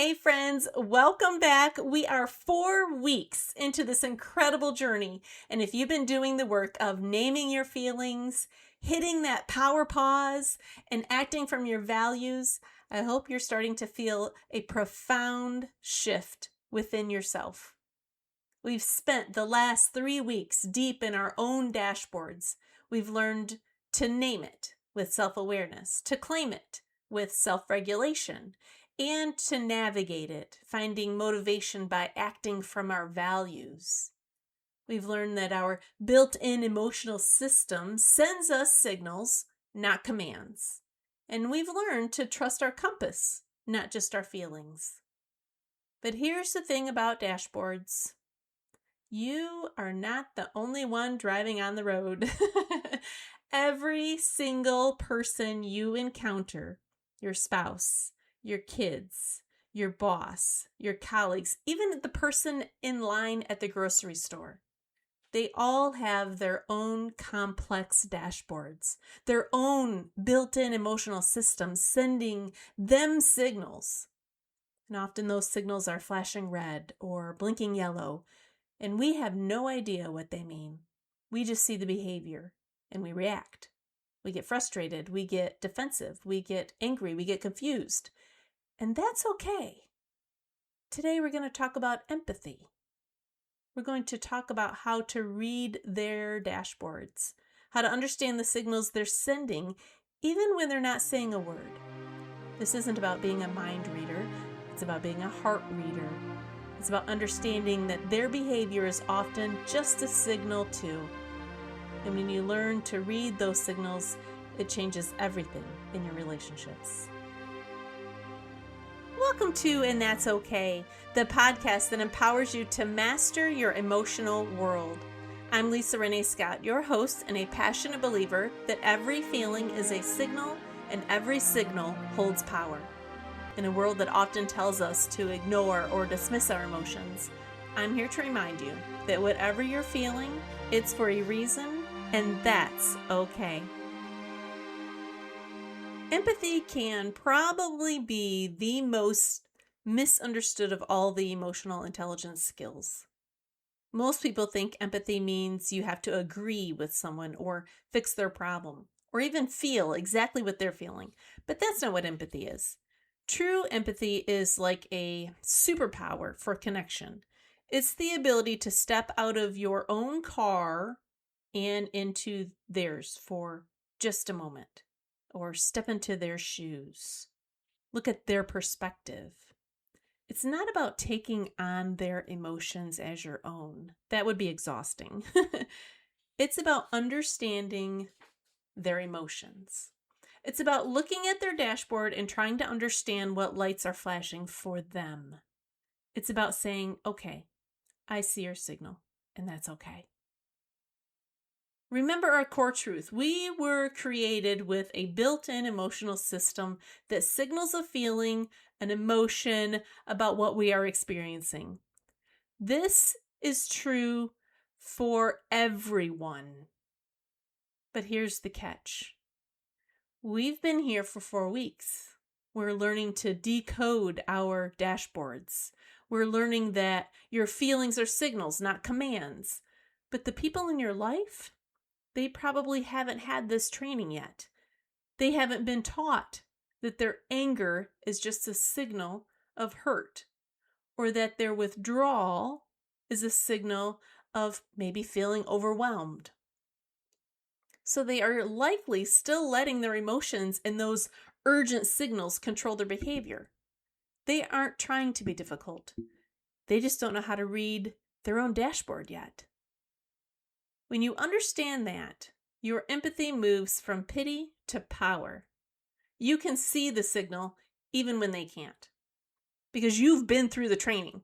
Hey friends, welcome back. We are 4 weeks into this incredible journey. And if you've been doing the work of naming your feelings, hitting that power pause, and acting from your values, I hope you're starting to feel a profound shift within yourself. We've spent the last 3 weeks deep in our own dashboards. We've learned to name it with self-awareness, to claim it with self-regulation, and to navigate it, finding motivation by acting from our values. We've learned that our built-in emotional system sends us signals, not commands. And we've learned to trust our compass, not just our feelings. But here's the thing about dashboards. You are not the only one driving on the road. Every single person you encounter, your spouse, your kids, your boss, your colleagues, even the person in line at the grocery store. They all have their own complex dashboards, their own built-in emotional systems sending them signals. And often those signals are flashing red or blinking yellow, and we have no idea what they mean. We just see the behavior and we react. We get frustrated, we get defensive, we get angry, we get confused. And that's okay. Today we're going to talk about empathy. We're going to talk about how to read their dashboards, how to understand the signals they're sending, even when they're not saying a word. This isn't about being a mind reader. It's about being a heart reader. It's about understanding that their behavior is often just a signal too. And when you learn to read those signals, it changes everything in your relationships. Welcome to And That's Okay, the podcast that empowers you to master your emotional world. I'm Lisa Renee Scott, your host and a passionate believer that every feeling is a signal and every signal holds power. In a world that often tells us to ignore or dismiss our emotions, I'm here to remind you that whatever you're feeling, it's for a reason, and that's okay. Empathy can probably be the most misunderstood of all the emotional intelligence skills. Most people think empathy means you have to agree with someone or fix their problem, or even feel exactly what they're feeling. But that's not what empathy is. True empathy is like a superpower for connection. It's the ability to step out of your own car and into theirs for just a moment, or step into their shoes. Look at their perspective. It's not about taking on their emotions as your own. That would be exhausting. It's about understanding their emotions. It's about looking at their dashboard and trying to understand what lights are flashing for them. It's about saying, okay, I see your signal, and that's okay. Remember our core truth. We were created with a built-in emotional system that signals a feeling, an emotion about what we are experiencing. This is true for everyone. But here's the catch. We've been here for 4 weeks. We're learning to decode our dashboards. We're learning that your feelings are signals, not commands. But the people in your life, they probably haven't had this training yet. They haven't been taught that their anger is just a signal of hurt, or that their withdrawal is a signal of maybe feeling overwhelmed. So they are likely still letting their emotions and those urgent signals control their behavior. They aren't trying to be difficult. They just don't know how to read their own dashboard yet. When you understand that, your empathy moves from pity to power. You can see the signal even when they can't, because you've been through the training.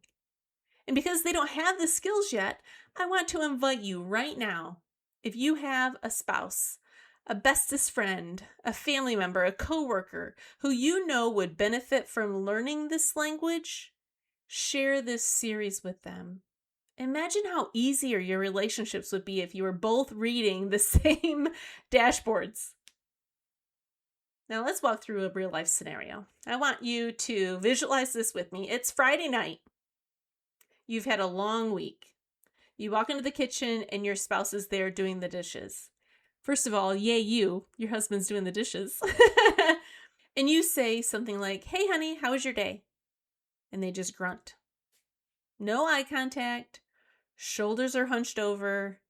And because they don't have the skills yet, I want to invite you right now, if you have a spouse, a bestest friend, a family member, a coworker who you know would benefit from learning this language, share this series with them. Imagine how easier your relationships would be if you were both reading the same dashboards. Now let's walk through a real life scenario. I want you to visualize this with me. It's Friday night. You've had a long week. You walk into the kitchen and your spouse is there doing the dishes. First of all, yay you, your husband's doing the dishes. And you say something like, "Hey honey, how was your day?" And they just grunt. No eye contact, shoulders are hunched over,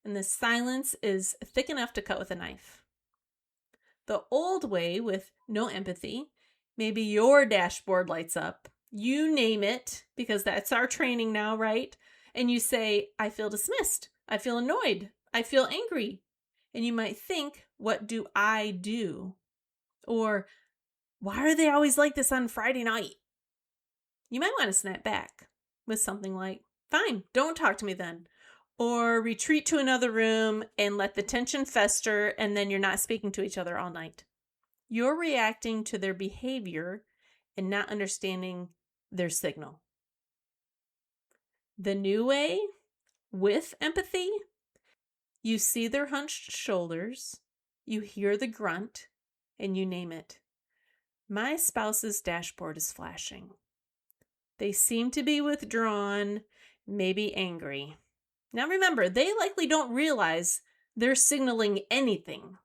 and the silence is thick enough to cut with a knife. The old way, with no empathy, maybe your dashboard lights up. You name it, because that's our training now, right? And you say, "I feel dismissed. I feel annoyed. I feel angry." And you might think, "What do I do?" Or, "Why are they always like this on Friday night?" You might want to snap back with something like, "Fine, don't talk to me then." Or retreat to another room and let the tension fester, and then you're not speaking to each other all night. You're reacting to their behavior and not understanding their signal. The new way, with empathy, you see their hunched shoulders, you hear the grunt, and you name it. My spouse's dashboard is flashing. They seem to be withdrawn, maybe angry. Now remember, they likely don't realize they're signaling anything.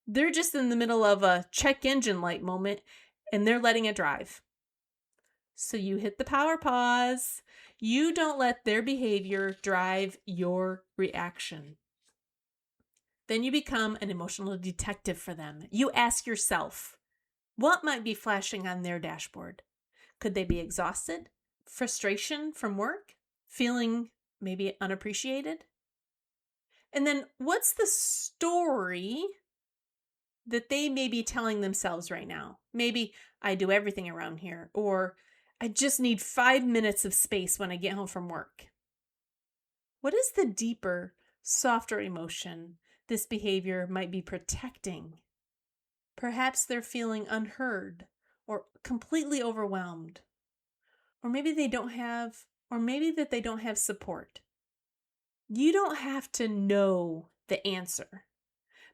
They're just in the middle of a check engine light moment and they're letting it drive. So you hit the power pause. You don't let their behavior drive your reaction. Then you become an emotional detective for them. You ask yourself, what might be flashing on their dashboard? Could they be exhausted? Frustration from work? Feeling maybe unappreciated? And then what's the story that they may be telling themselves right now? Maybe, "I do everything around here," or "I just need 5 minutes of space when I get home from work." What is the deeper, softer emotion this behavior might be protecting? Perhaps they're feeling unheard or completely overwhelmed. Or maybe they don't have support. You don't have to know the answer,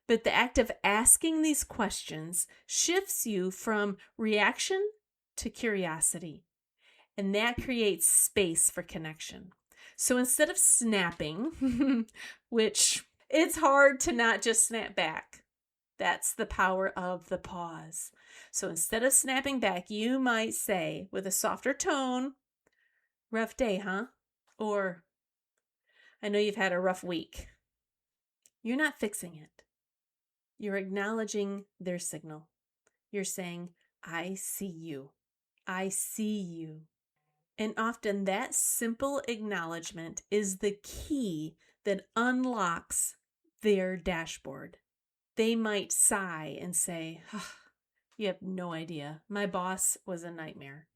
but the act of asking these questions shifts you from reaction to curiosity, and that creates space for connection. So instead of snapping, which it's hard to not just snap back, that's the power of the pause. So instead of snapping back, you might say with a softer tone, "Rough day, huh?" Or, "I know you've had a rough week." You're not fixing it. You're acknowledging their signal. You're saying, "I see you. I see you." And often that simple acknowledgement is the key that unlocks their dashboard. They might sigh and say, "Oh, you have no idea. My boss was a nightmare."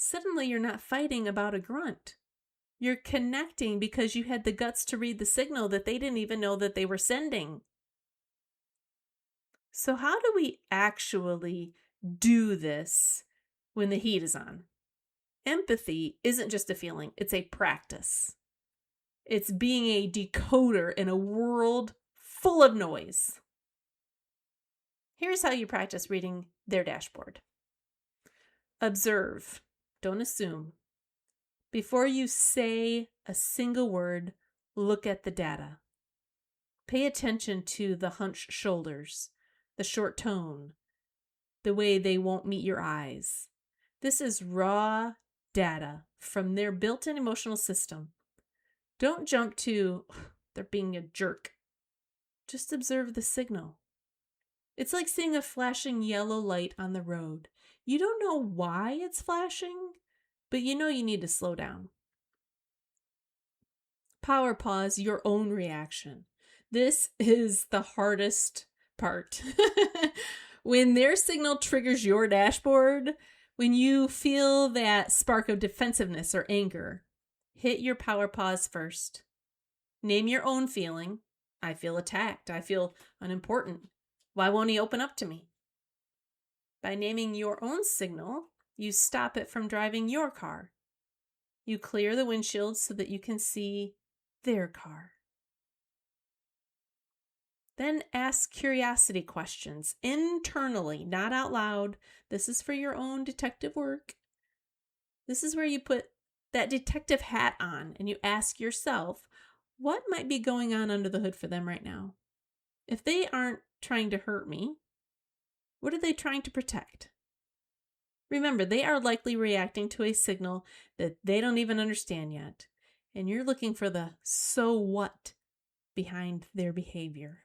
Suddenly you're not fighting about a grunt. You're connecting because you had the guts to read the signal that they didn't even know that they were sending. So how do we actually do this when the heat is on? Empathy isn't just a feeling, it's a practice. It's being a decoder in a world full of noise. Here's how you practice reading their dashboard. Observe, don't assume. Before you say a single word, look at the data. Pay attention to the hunched shoulders, the short tone, the way they won't meet your eyes. This is raw data from their built-in emotional system. Don't jump to, "They're being a jerk." Just observe the signal. It's like seeing a flashing yellow light on the road. You don't know why it's flashing, but you know you need to slow down. Power pause your own reaction. This is the hardest part. When their signal triggers your dashboard, when you feel that spark of defensiveness or anger, hit your power pause first. Name your own feeling. "I feel attacked. I feel unimportant. Why won't he open up to me?" By naming your own signal, you stop it from driving your car. You clear the windshield so that you can see their car. Then ask curiosity questions internally, not out loud. This is for your own detective work. This is where you put that detective hat on and you ask yourself, what might be going on under the hood for them right now? If they aren't trying to hurt me, what are they trying to protect? Remember, they are likely reacting to a signal that they don't even understand yet, and you're looking for the so what behind their behavior.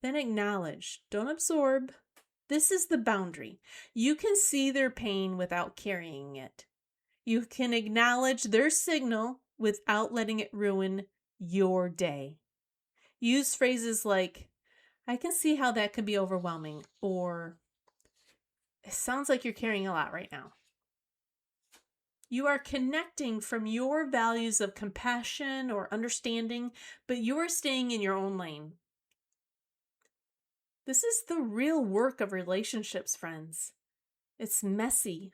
Then acknowledge, don't absorb. This is the boundary. You can see their pain without carrying it. You can acknowledge their signal without letting it ruin your day. Use phrases like, I can see how that could be overwhelming, or it sounds like you're carrying a lot right now. You are connecting from your values of compassion or understanding, but you are staying in your own lane. This is the real work of relationships, friends. It's messy,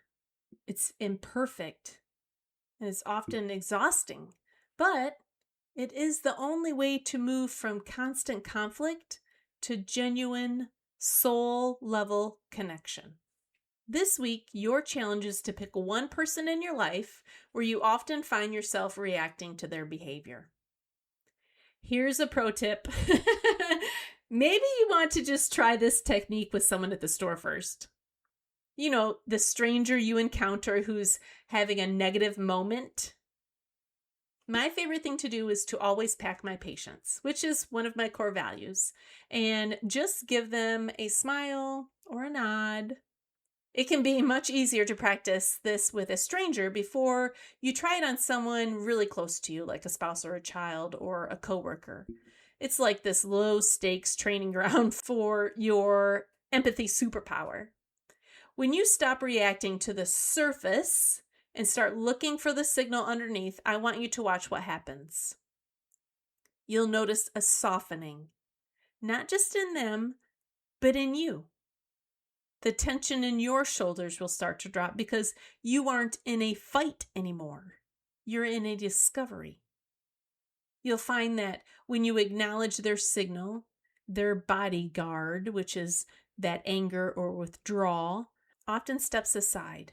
it's imperfect, and it's often exhausting, but it is the only way to move from constant conflict to genuine soul-level connection. This week, your challenge is to pick one person in your life where you often find yourself reacting to their behavior. Here's a pro tip. Maybe you want to just try this technique with someone at the store first. You know, the stranger you encounter who's having a negative moment. My favorite thing to do is to always pack my patience, which is one of my core values, and just give them a smile or a nod. It can be much easier to practice this with a stranger before you try it on someone really close to you, like a spouse or a child or a coworker. It's like this low-stakes training ground for your empathy superpower. When you stop reacting to the surface and start looking for the signal underneath, I want you to watch what happens. You'll notice a softening, not just in them, but in you. The tension in your shoulders will start to drop because you aren't in a fight anymore. You're in a discovery. You'll find that when you acknowledge their signal, their bodyguard, which is that anger or withdrawal, often steps aside.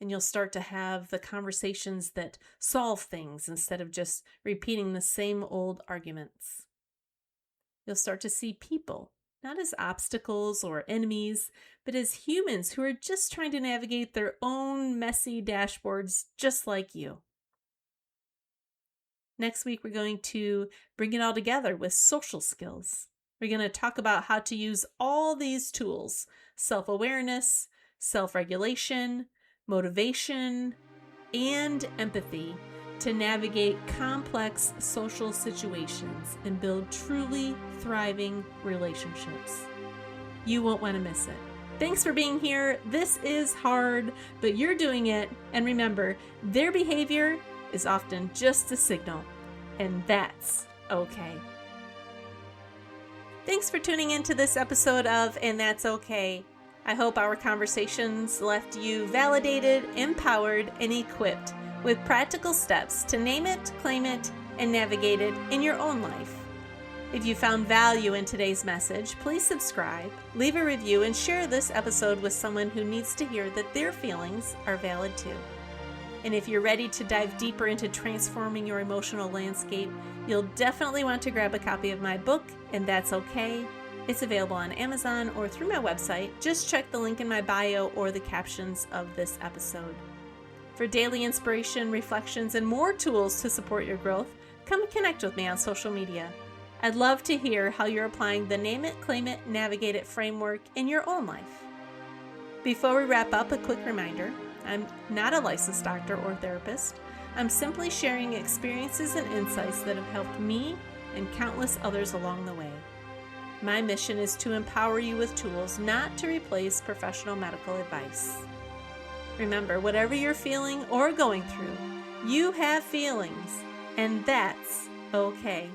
And you'll start to have the conversations that solve things instead of just repeating the same old arguments. You'll start to see people not as obstacles or enemies, but as humans who are just trying to navigate their own messy dashboards just like you. Next week, we're going to bring it all together with social skills. We're going to talk about how to use all these tools: self-awareness, self-regulation, motivation, and empathy to navigate complex social situations and build truly thriving relationships. You won't want to miss it. Thanks for being here. This is hard, but you're doing it. And remember, their behavior is often just a signal, and that's okay. Thanks for tuning into this episode of And That's Okay. I hope our conversations left you validated, empowered, and equipped with practical steps to name it, claim it, and navigate it in your own life. If you found value in today's message, please subscribe, leave a review, and share this episode with someone who needs to hear that their feelings are valid too. And if you're ready to dive deeper into transforming your emotional landscape, you'll definitely want to grab a copy of my book, And That's Okay. It's available on Amazon or through my website. Just check the link in my bio or the captions of this episode. For daily inspiration, reflections, and more tools to support your growth, come and connect with me on social media. I'd love to hear how you're applying the Name It, Claim It, Navigate It framework in your own life. Before we wrap up, a quick reminder: I'm not a licensed doctor or therapist. I'm simply sharing experiences and insights that have helped me and countless others along the way. My mission is to empower you with tools, not to replace professional medical advice. Remember, whatever you're feeling or going through, you have feelings, and that's okay.